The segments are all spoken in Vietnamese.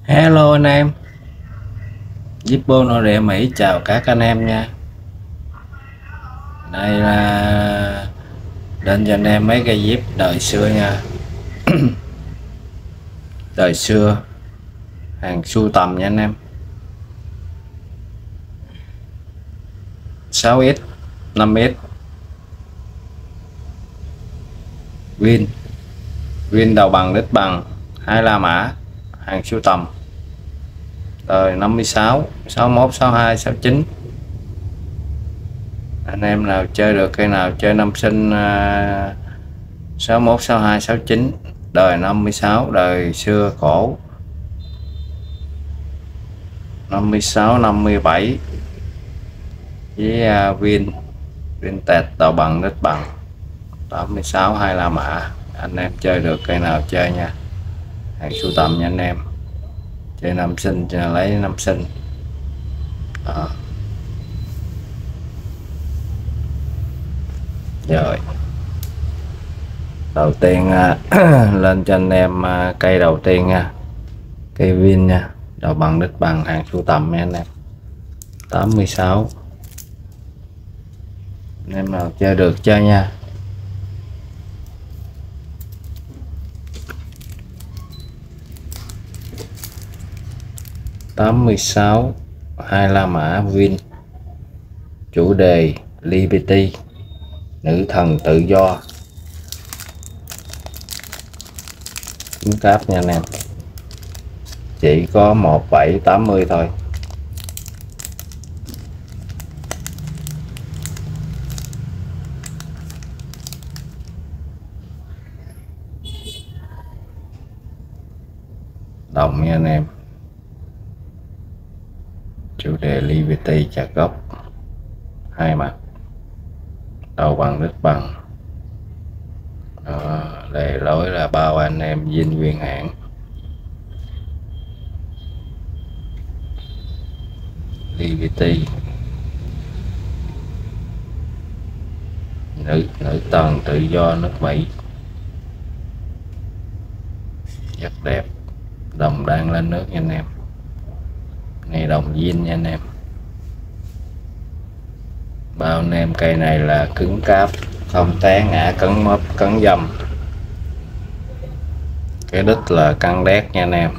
Hello anh em, Zippo nội địa Mỹ chào các anh em nha. Đây là lên cho anh em mấy cây Jeep đời xưa nha. Đời xưa, hàng sưu tầm nha anh em. 6X, 5X, Win, Win đầu bằng đít bằng, 25 mã, hàng sưu tầm. Đời 56, 61, 62, 69. Anh em nào chơi được cây nào chơi năm sinh 61, 62, 69, đời 56, đời xưa cổ 56, 57 với Win Vintage đầu bằng đít bằng 86, 25 mã. Anh em chơi được cây nào chơi nha, hàng sưu tầm nha anh em. Chơi năm sinh lấy năm sinh đó. Rồi đầu tiên lên cho anh em cây đầu tiên nha, cây Vin nha, đầu bằng đít bằng, hàng sưu tầm nha anh em. 86, anh em nào chơi được chơi nha. tám mươi sáu 25 mã Vin, chủ đề Liberty, nữ thần tự do, kính cáp nha anh em, chỉ có 1780 thôi. Đồng nha anh em, chủ đề Liberty chặt gốc, hai mặt, đầu bằng đít bằng. Lề lối là bao anh em dinh nguyên hãng. Liberty, nữ thần tự do nước Mỹ, rất đẹp. Đồng đang lên nước nha anh em, này đồng zin nha anh em. Bao anh em cây này là cứng cáp, không té ngã, cấn mấp cấn dầm. Cái đít là căng đét nha anh em.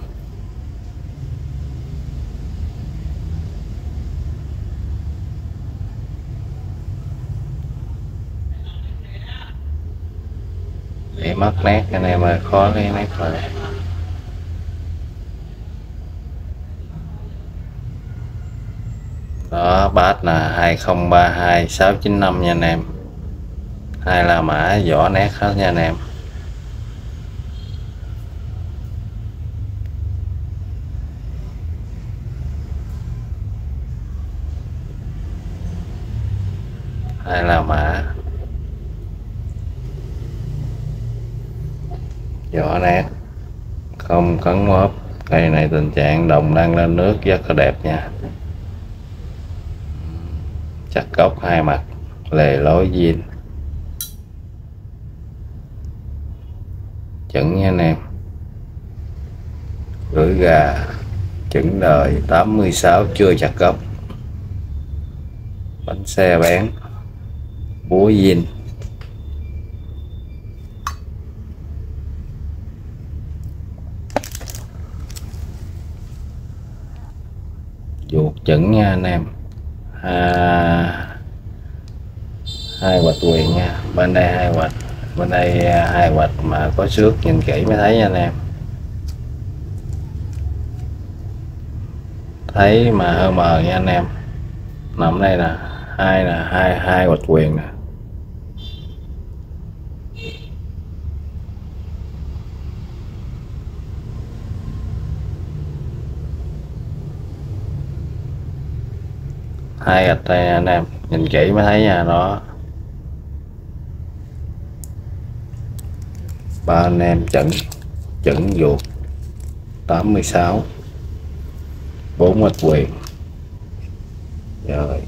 Để mất nét anh em ơi, khó lấy nét lại. Đó, bát là 2032 695 nha anh em. Hai là mã vỏ nét hết nha anh em. Hai là mã vỏ nét, không cấn móp. Cây này tình trạng đồng đang lên nước rất là đẹp nha. Chặt gốc hai mặt, lề lối zin chuẩn nha anh em. Gửi gà chuẩn đời 86 chưa chặt gốc. Bánh xe bán, búa zin. Ruột chuẩn nha anh em. Hai quạch quyền nha, bên đây hai quạch, bên đây hai quạch mà có xước, nhìn kỹ mới thấy nha anh em. Thấy mà hơi mờ nha anh em. Nằm đây nè, hai quạch quyền nè. Hai gạch đây anh em, nhìn kỹ mới thấy nha. Đó, ba anh em chuẩn ruột 86, 4 mạch quyền. Rồi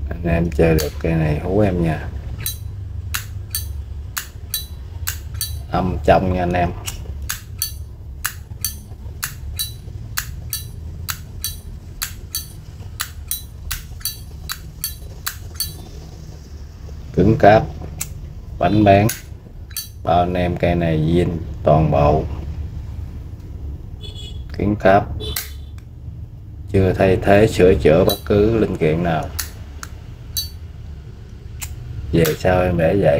anh em chơi được cây này hú em nha. âm trong nha anh em. Cứng cáp bánh bán bao anh em, cây này zin toàn bộ, cứng cáp, chưa thay thế sửa chữa bất cứ linh kiện nào. Về sau em để vậy.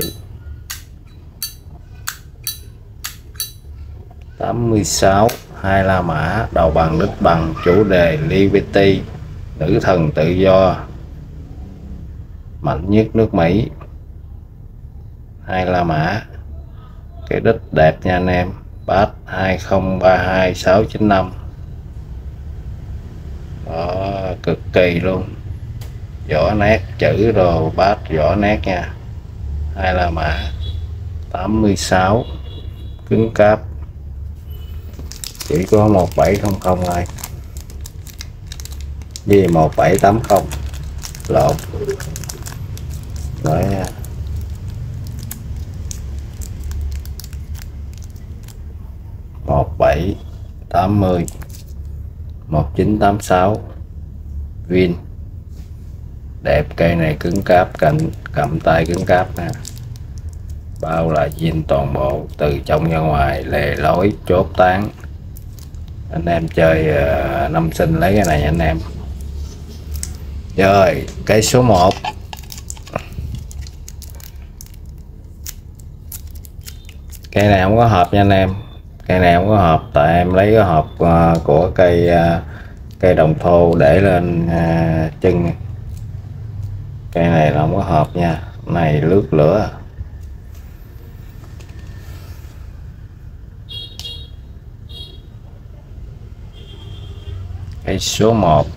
86 hai La Mã, đầu bằng đít bằng, chủ đề Liberty, nữ thần tự do, mạnh nhất nước Mỹ. Hai La Mã, cái đít đẹp nha anh em. Bass 2032695. Đó, cực kỳ luôn, vỏ nét chữ rồi, bass vỏ nét nha. Hai La Mã 86, cứng cáp, chỉ có 1700 thôi, với 1780 lộn nói 1780 1986 Vin đẹp. Cây này cứng cáp, cầm tay cứng cáp nè, bao là zin toàn bộ từ trong ra ngoài, lề lối chốt tán. Anh em chơi năm sinh lấy cái này anh em. Rồi cây số 1, cây này không có hộp nha anh em, cây này không có hộp, tại em lấy cái hộp của cây đồng thô để lên chân. Cây này là không có hộp nha, này lướt lửa. Cây số 1,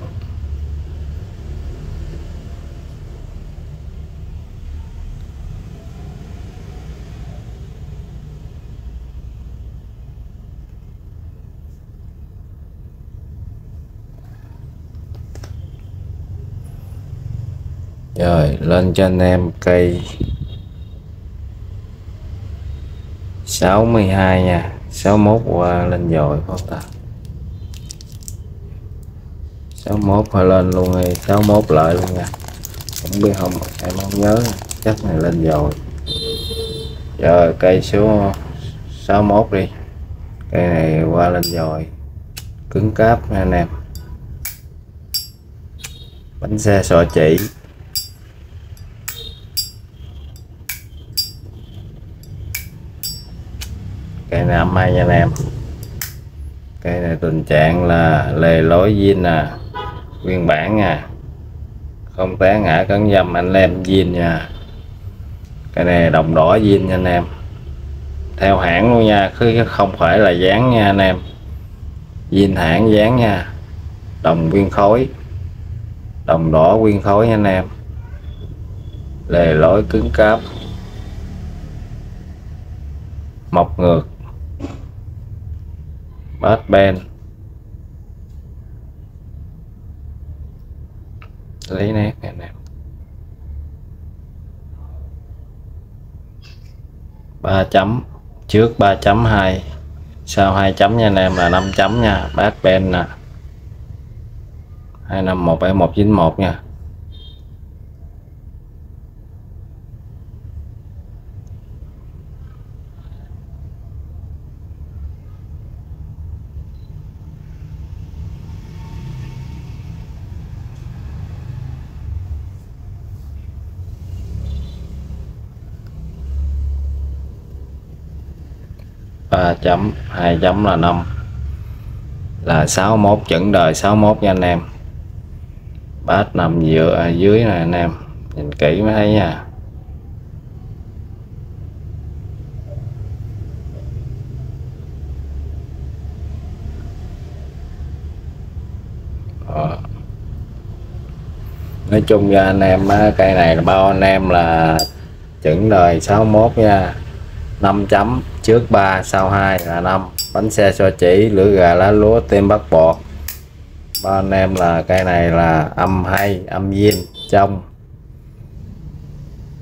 rồi lên cho anh em cây 62 nha. 61 qua lên rồi không ta, 61 phải lên luôn đi, 61 lại luôn nha, không biết không, em không nhớ, chắc này lên rồi. Rồi cây số 61 đi, cây này qua lên rồi, cứng cáp nha anh em. Bánh xe xọ chỉ, cây này 52 nha anh em. Cây này tình trạng là lề lối zin nè, nguyên bản nha, không té ngã cấn dâm anh em, zin nha. Cái này đồng đỏ zin nha anh em, theo hãng luôn nha, chứ không phải là dán nha anh em, zin hãng dán nha, đồng nguyên khối, đồng đỏ nguyên khối nha anh em. Lề lối cứng cáp, mọc ngược, bass ben, lấy nét này nè, 3 chấm, trước 3.2, sau 2 chấm nha anh em, là 5 chấm nha. Bass ben nè, 25179191 nha. Ba chấm, 2 chấm là 5, là 61, chuẩn đời 61 nha anh em. Bass nằm dưới này anh em, nhìn kỹ mới thấy nha. Nói chung ra anh em cây này là bao anh em là chuẩn đời 61 nha. 5 chấm, trước 3 sau 2 là 5. Bánh xe xo chỉ, lửa gà lá lúa, tem bắt bọt. Bao anh em là cây này là âm hay, âm zin trong.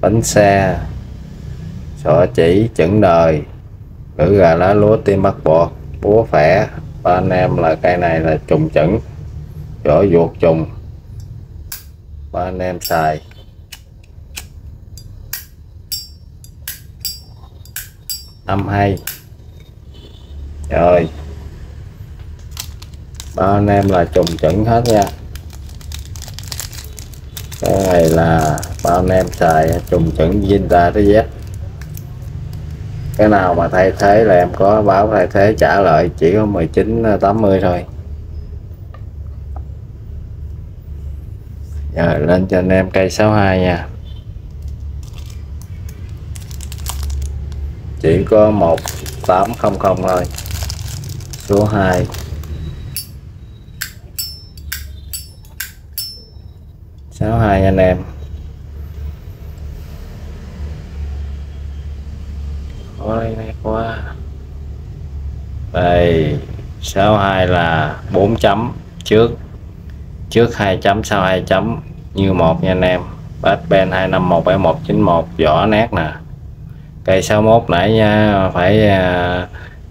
Bánh xe xo chỉ chuẩn đời, Lửa gà lá lúa tim bắt bọt búa phẻ. Ba anh em là cây này là trùng chuẩn, vỏ ruột trùng, ba anh em xài. Âm hay rồi, ba anh em là trùng chuẩn hết nha. Cái này là ba anh em xài trùng chuẩn zin ra tới Z. Cái nào mà thay thế là em có báo thay thế trả lại, chỉ có 19,80 thôi. Rồi lên cho anh em cây 62 nha. Chỉ có 1800 thôi. Số 2 62 anh em. Ôi này quá. Đây 62 là 4 chấm, trước 2 chấm sau 2 chấm như một nha anh em. Bát Ben 25171191 vỏ nét nè. Cây 61 nãy nha, phải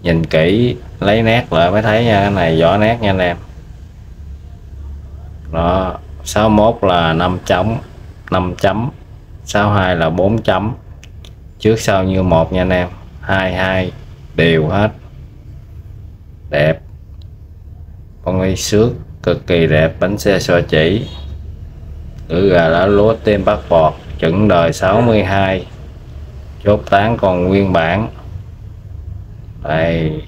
nhìn kỹ lấy nét lại mới thấy nha, cái này vỏ nét nha anh em. Đó, 61 là 5 chấm, 62 là 4 chấm, trước sau như một nha anh em. 22 đều hết, đẹp, con y xước cực kỳ đẹp. Bánh xe xò chỉ, lửa gà lá lúa tem bắt bọt, chuẩn đời 62, chốt tán còn nguyên bản. Đây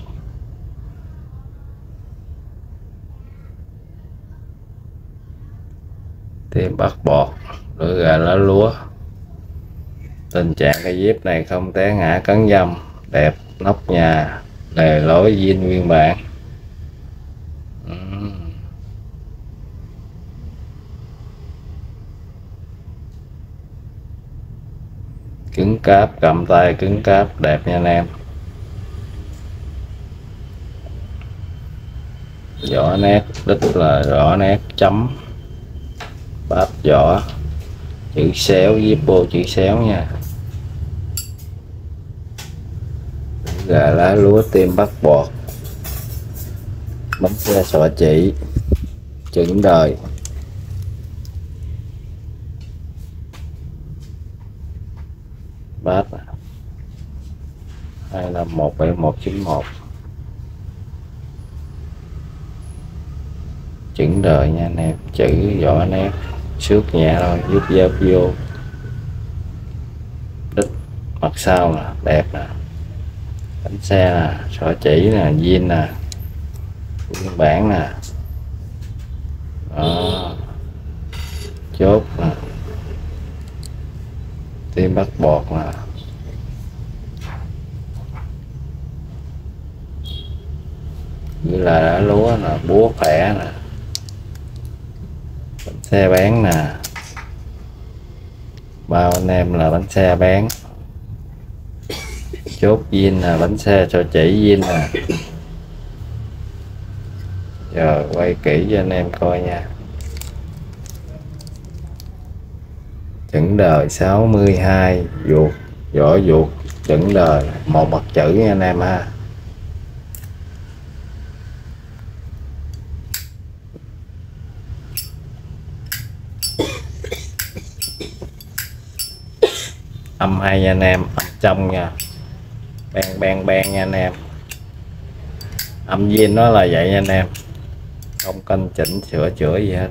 tem bắt bọt, lửa gà lá lúa. Tình trạng cái dép này không té ngã cấn dâm, đẹp. Nóc nhà lề lối zin nguyên bản. Cứng cáp, cầm tay cứng cáp, đẹp nha anh em. Vỏ nét, đít là vỏ nét chấm, bát vỏ chữ xéo, Zippo chữ xéo nha. Gà lá lúa tim bắt bọt, bánh xe xọ chỉ, chuẩn đời. Bát 25171191, chuẩn đời nha anh em. Chữ vỏ nét, xước nhẹ thôi, giúp dớp vô. Đít mặt sau nè, đẹp nè. Bánh xe nè, xọ chỉ nè, zin nè, nguyên bản nè. Đó, chốt nè, tim bắt bọt nè. Như là đã lúa nè, búa khỏe nè, bánh xe bán nè. Bao anh em là bánh xe bán, chốt zin nè, bánh xe cho chỉ zin nè. Giờ quay kỹ cho anh em coi nha. Chuẩn đời 62, ruột, vỏ ruột, chuẩn đời, một mặt chữ nha anh em ha. Âm hay nha anh em, âm trong nha, bang nha anh em. Âm zin nó là vậy nha anh em, không canh chỉnh sửa chữa gì hết.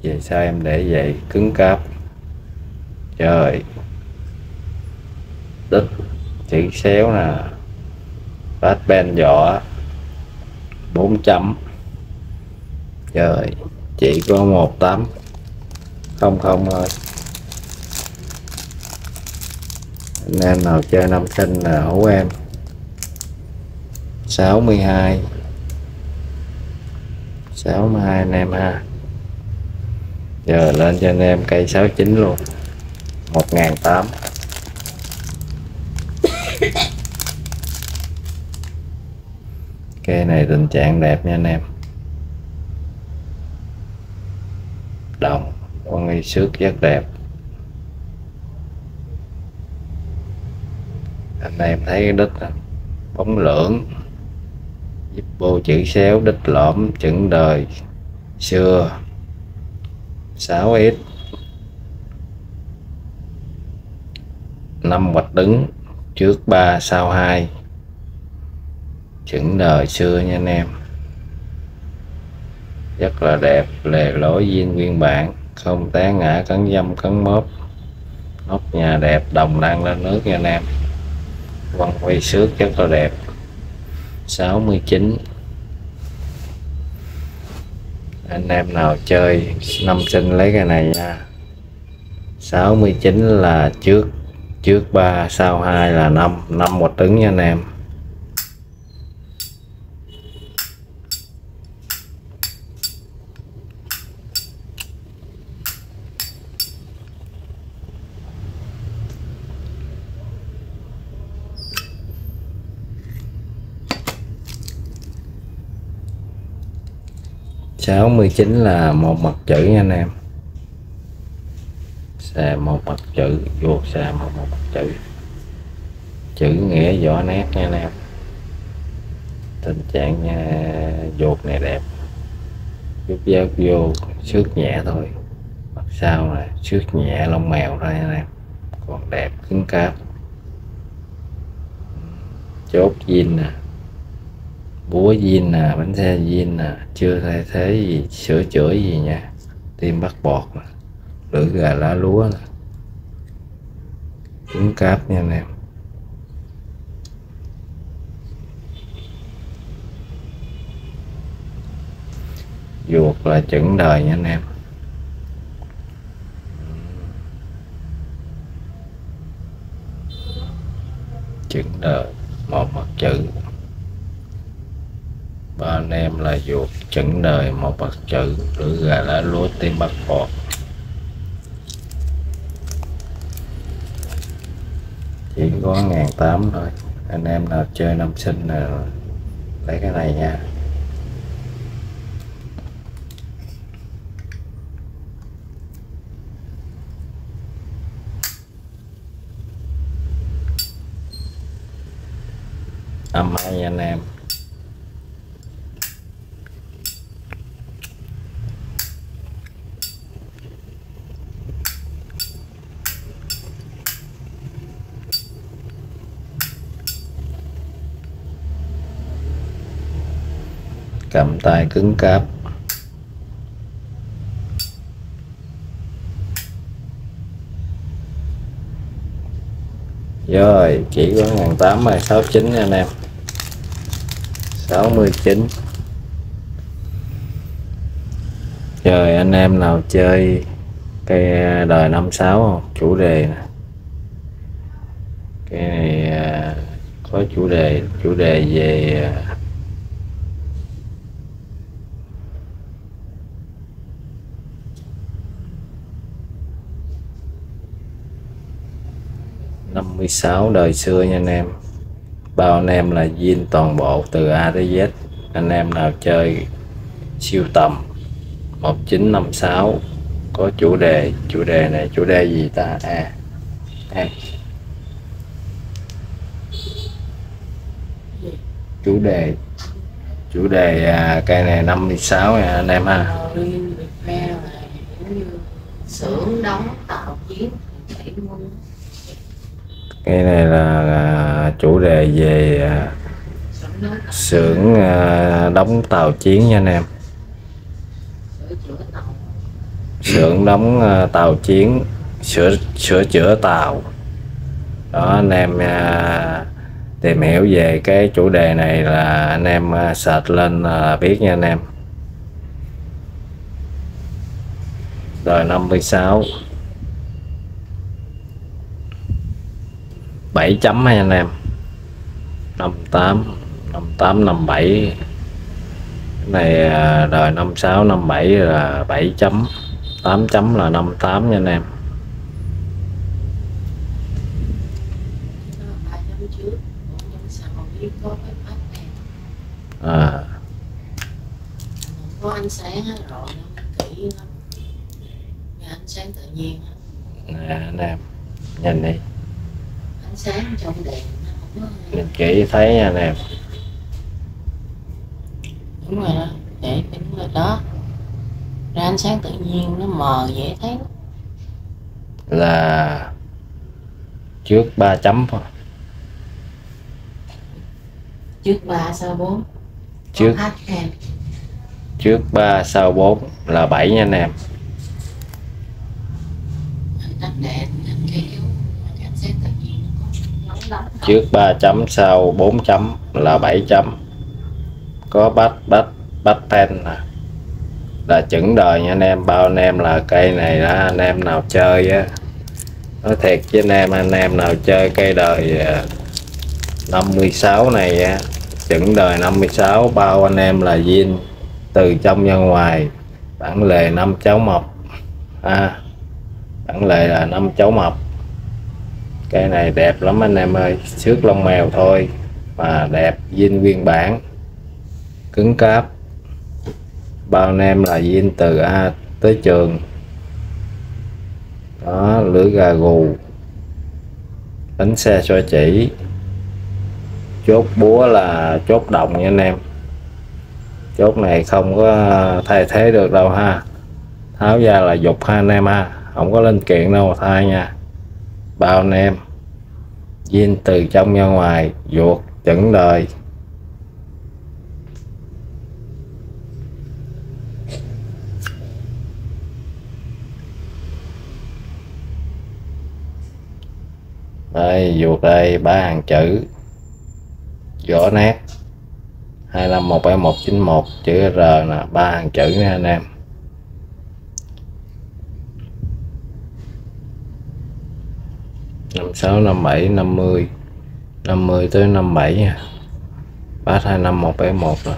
Về sao em để vậy, cứng cáp. Trời, đít chữ xéo nè, bát ben vỏ 4 chấm. Trời, chỉ có 1800 thôi. Anh em nào chơi năm sinh là hú em. 62 anh em ha. Giờ lên cho anh em cây 69 luôn, 1.800. Cây này tình trạng đẹp nha anh em. Đồng, con y xước rất đẹp. Anh em thấy cái đít bóng lưỡng, giúp vô chữ xéo đích lõm chững đời xưa 6x, 5 hoạch đứng trước 3 sau 2 chững đời xưa nha anh em. Rất là đẹp, lề lối zin nguyên bản, không té ngã cấn dâm cấn móp, nóc nhà đẹp, đồng đang lên nước nha anh em. Quăng quay xước rất là đẹp. 69. Anh em nào chơi năm sinh lấy cái này nha. 69 là trước 3 sau 2 là 5 một trứng nha anh em. Sáu 19 là một mặt chữ nha anh em. Xà một mặt chữ, vuột xà một mặt chữ, chữ nghĩa rõ nét nha anh em. Tình trạng vuột này đẹp, giúp giáo vô xước nhẹ thôi, mặt sau là xước nhẹ lông mèo thôi anh em, còn đẹp cứng cáp. Chốt zin nè, búa zin nè, bánh xe zin nè, chưa thay thế gì, sửa chữa gì nha. Tim bắt bọt nè, lưỡi gà lá lúa nè, cứng cáp nha anh em. Vuột là chững đời nha anh em. Chững đời, một mặt chữ. Ba anh em là vuột chững đời, một mặt chữ, lưỡi gà lá lúa, tim bắt bọt. Chỉ có 1.800 thôi. Anh em nào chơi năm sinh là lấy cái này nha. Âm hay anh em. Cầm tay cứng cáp. Rồi chỉ có 1.800 rồi. 69 nha anh em. 69. Rồi anh em nào chơi cây đời 56 không? Chủ đề nè. Cái này có chủ đề về năm 56 đời xưa nha anh em. Bao anh em là zin toàn bộ từ A tới Z. Anh em nào chơi siêu tầm 1956 có chủ đề này, chủ đề gì ta? Chủ đề cây này 56 nha anh em ha. Xưởng đóng tàu chiến. Cái này là chủ đề về xưởng đóng tàu chiến nha anh em. Xưởng đóng tàu chiến, sửa chữa tàu đó anh em. Tìm hiểu về cái chủ đề này là anh em search lên biết nha anh em. Đời 56 7 chấm hay anh em. 58 57. Cái này đời 56 57 là 7 chấm, 8 chấm là 58 nha anh em. Có ánh sáng rồi kỹ lắm. Ánh sáng tự nhiên nè anh em nhìn đi, ánh sáng trong đèn nó không Nhìn kỹ thấy nha anh em. Đúng rồi đó, để đúng rồi đó, ra ánh sáng tự nhiên nó mờ dễ thấy lắm. Là trước 3 chấm thôi. Trước 3 sau 4 Trước có khách em. Trước 3 sau 4 là 7 nha anh em. Anh tắt đèn anh kéo ánh sáng tự nhiên nó có nóng lắm. Trước 3 chấm sau 4 chấm là 7 chấm. Có bắt pen nè, là chuẩn đời nha anh em. Bao anh em là cây này đó, anh em nào chơi á, nói thiệt với anh em nào chơi cây đời 56 này á, chuẩn đời 56, bao anh em là zin từ trong ra ngoài. Bản lề 5 cháu mập, bản lề là 5 cháu mập. Cây này đẹp lắm anh em ơi, xước lông mèo thôi mà đẹp, zin nguyên bản, cứng cáp. Bao anh em là zin từ A tới trường đó. Lưỡi gà gù, bánh xe xoay chỉ, chốt búa là chốt đồng nha anh em. Chốt này không có thay thế được đâu ha, tháo ra là dục ha anh em ha, không có linh kiện đâu thay nha. Bao anh em zin từ trong ra ngoài, ruột chuẩn đời. Đây ruột đây, 3 hàng chữ, vỏ nét 25171191, chữ R nè, 3 hàng chữ nha anh em. Năm sáu, năm bảy, 50, 50 tới 57 nha. Bát 25171 là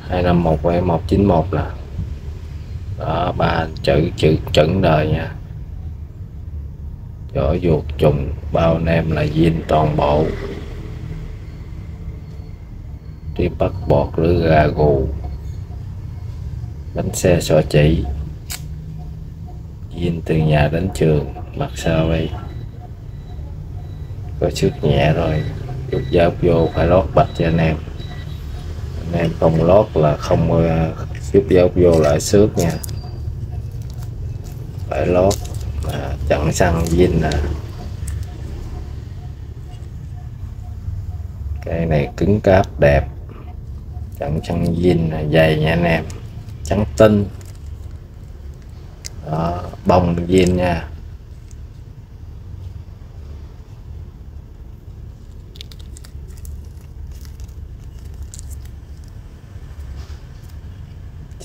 2517191 là đó, 3 chữ chuẩn đời nha. Vỏ ruột trùng, bao anh em là zin toàn bộ. Đi bắt bọt, lưỡi gà gù, bánh xe xỏ chỉ, zin từ nhà đến trường. Mặt sau đây có xước nhẹ rồi, rút dao vô phải lót bạch cho anh em. Anh em không lót là không rút dao vô lại xước nha, phải lót. Chặn xăng zin nè. Cây này cứng cáp đẹp, chặn xăng zin là dày nha anh em, trắng tinh đó, bông zin nha.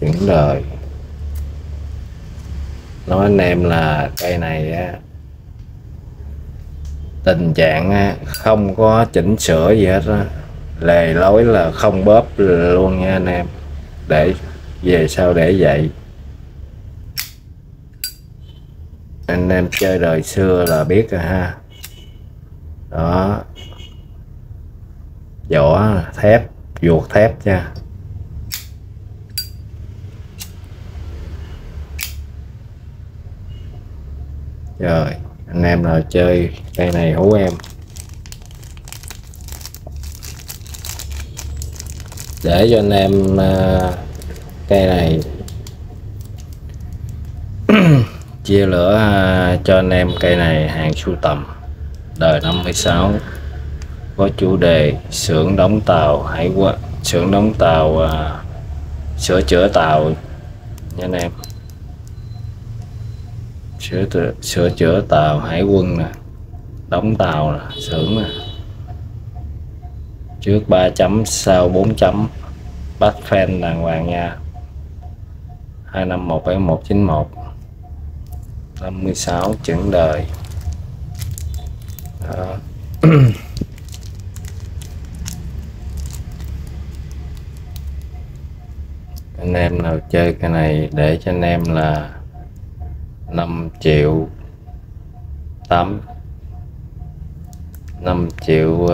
Chuẩn đời. Nói anh em là cây này á, tình trạng á, không có chỉnh sửa gì hết á, lề lối là không bóp luôn nha anh em. Để về sau để vậy. Anh em chơi đời xưa là biết rồi ha. Đó, vỏ thép, ruột thép nha. Rồi anh em nào chơi cây này hú em. Để cho anh em cây này chia lửa cho anh em. Cây này hàng sưu tầm đời 56, có chủ đề xưởng đóng tàu hải quân, xưởng đóng tàu sửa chữa tàu nha anh em. Sửa chữa tàu hải quân nè, đóng tàu nè, xưởng nè. Trước 3 chấm sau 4 chấm, bắt fan đàng hoàng nha. 2517191, 56 chuẩn đời đó. Anh em nào chơi cái này để cho anh em là 5 triệu 8, 5 triệu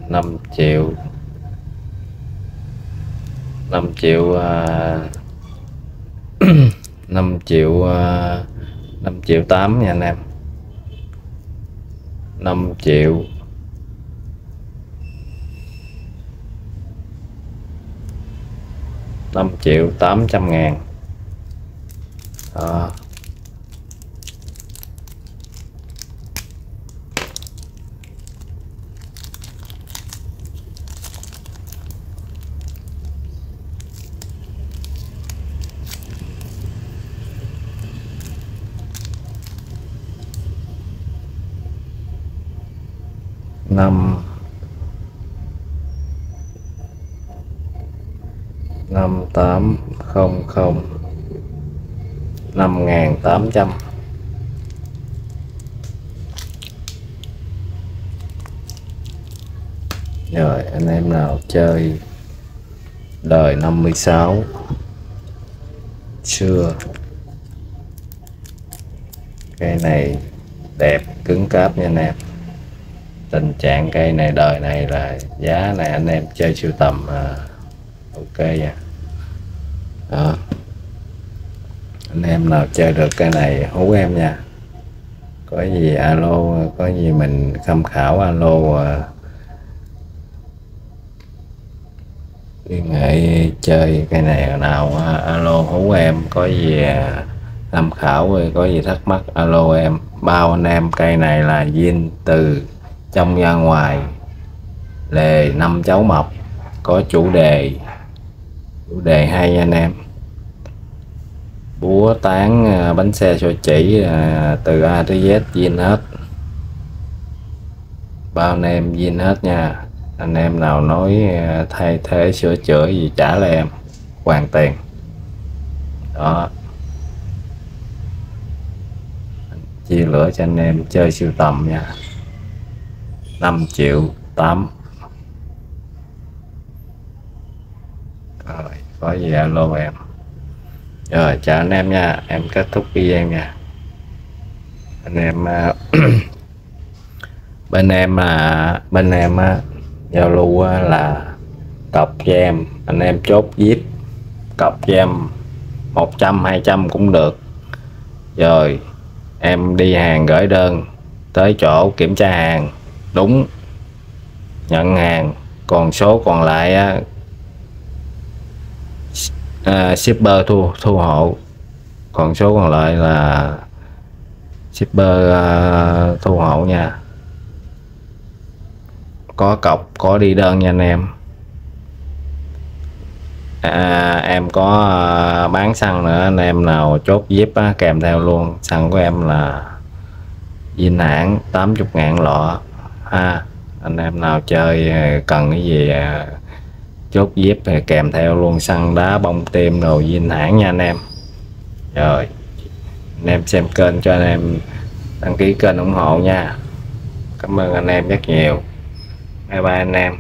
5 triệu 5 triệu 5 triệu 5 triệu 8 nha anh em. 5 triệu 5.800.000. Đó. năm 5800, 5.800. Rồi anh em nào chơi đời 56 xưa, cây này đẹp cứng cáp nha anh em. Tình trạng cây này đời này là giá này anh em chơi sưu tầm ok nha. Đó. Anh em nào chơi được cây này hú em nha, có gì alo, có gì mình tham khảo alo liên hệ chơi cây này nào alo hú em, có gì tham khảo, có gì thắc mắc alo em. Bao anh em cây này là zin từ trong ra ngoài, lề 5 cháu mập, có chủ đề hay nha anh em. Búa tán bánh xe xôi chỉ từ A tới Z zin hết, bao anh em zin hết nha. Anh em nào nói thay thế sửa chữa gì trả lại em hoàn tiền. Đó, chia lửa cho anh em chơi sưu tầm nha. 5.800.000. Rồi có gì alo em. Rồi chào anh em nha, em kết thúc video nha anh em. Bên em giao lưu là cọc cho em, anh em chốt zip cọc cho em 100 200 cũng được. Rồi em đi hàng gửi đơn tới chỗ kiểm tra hàng đúng, nhận hàng, còn số còn lại shipper thu hộ, còn số còn lại là shipper thu hộ nha. Có cọc có đi đơn nha anh em. Em có bán xăng nữa, anh em nào chốt zip kèm theo luôn. Xăng của em là zin hãng 80.000 lọ ha. Anh em nào chơi cần cái gì chốt zip kèm theo luôn, xăng đá bông tim đồ zin hãng nha anh em. Rồi anh em xem kênh cho anh em đăng ký kênh ủng hộ nha. Cảm ơn anh em rất nhiều. Bye bye anh em.